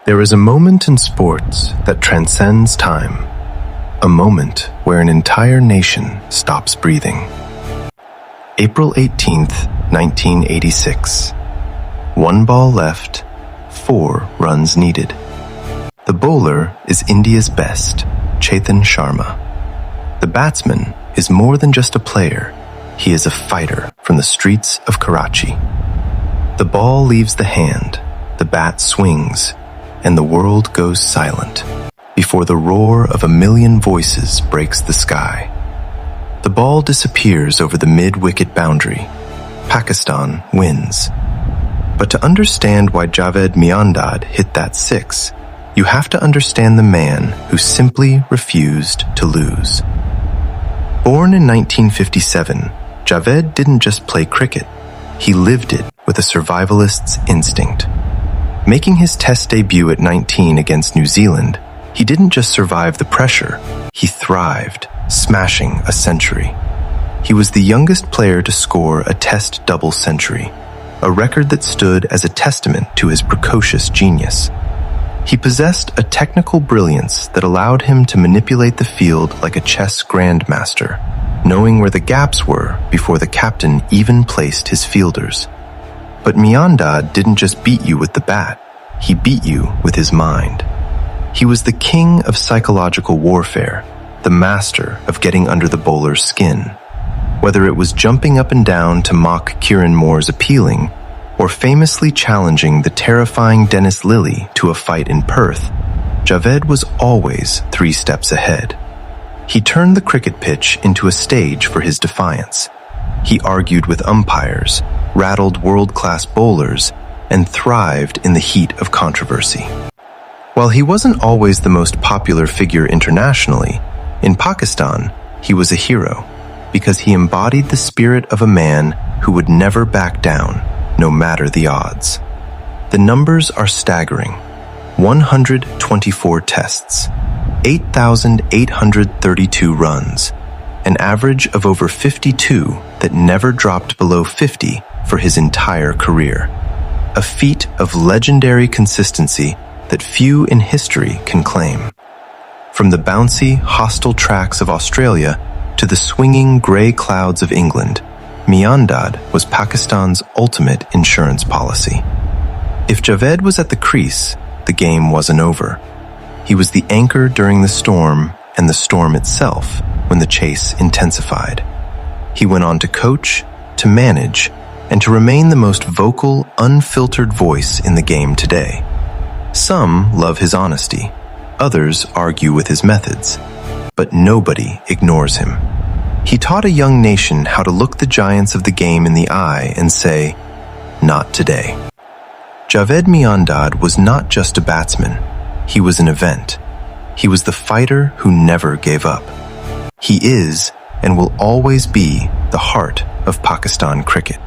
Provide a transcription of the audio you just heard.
There is a moment in sports that transcends time. A moment where an entire nation stops breathing. April 18th, 1986. 1 ball left, 4 runs needed. The bowler is India's best, Chetan Sharma. The batsman is more than just a player. He is a fighter from the streets of Karachi. The ball leaves the hand, the bat swings, and the world goes silent before the roar of a million voices breaks the sky. The ball disappears over the mid-wicket boundary. Pakistan wins. But to understand why Javed Miandad hit that 6, you have to understand the man who simply refused to lose. Born in 1957, Javed didn't just play cricket. He lived it with a survivalist's instinct. Making his Test debut at 19 against New Zealand, he didn't just survive the pressure, he thrived, smashing a century. He was the youngest player to score a Test double century, a record that stood as a testament to his precocious genius. He possessed a technical brilliance that allowed him to manipulate the field like a chess grandmaster, knowing where the gaps were before the captain even placed his fielders. But Miandad didn't just beat you with the bat, he beat you with his mind. He was the king of psychological warfare, the master of getting under the bowler's skin. Whether it was jumping up and down to mock Kieran Moore's appealing, or famously challenging the terrifying Dennis Lillee to a fight in Perth, Javed was always 3 steps ahead. He turned the cricket pitch into a stage for his defiance. He argued with umpires, rattled world-class bowlers, and thrived in the heat of controversy. While he wasn't always the most popular figure internationally, in Pakistan, he was a hero because he embodied the spirit of a man who would never back down, no matter the odds. The numbers are staggering. 124 tests, 8,832 runs, an average of over 52 that never dropped below 50 for his entire career. A feat of legendary consistency that few in history can claim. From the bouncy, hostile tracks of Australia to the swinging grey clouds of England, Miandad was Pakistan's ultimate insurance policy. If Javed was at the crease, the game wasn't over. He was the anchor during the storm and the storm itself when the chase intensified. He went on to coach, to manage, and to remain the most vocal, unfiltered voice in the game today. Some love his honesty, others argue with his methods, but nobody ignores him. He taught a young nation how to look the giants of the game in the eye and say, "Not today." Javed Miandad was not just a batsman, he was an event. He was the fighter who never gave up. He is, and will always be, the heart of Pakistan cricket.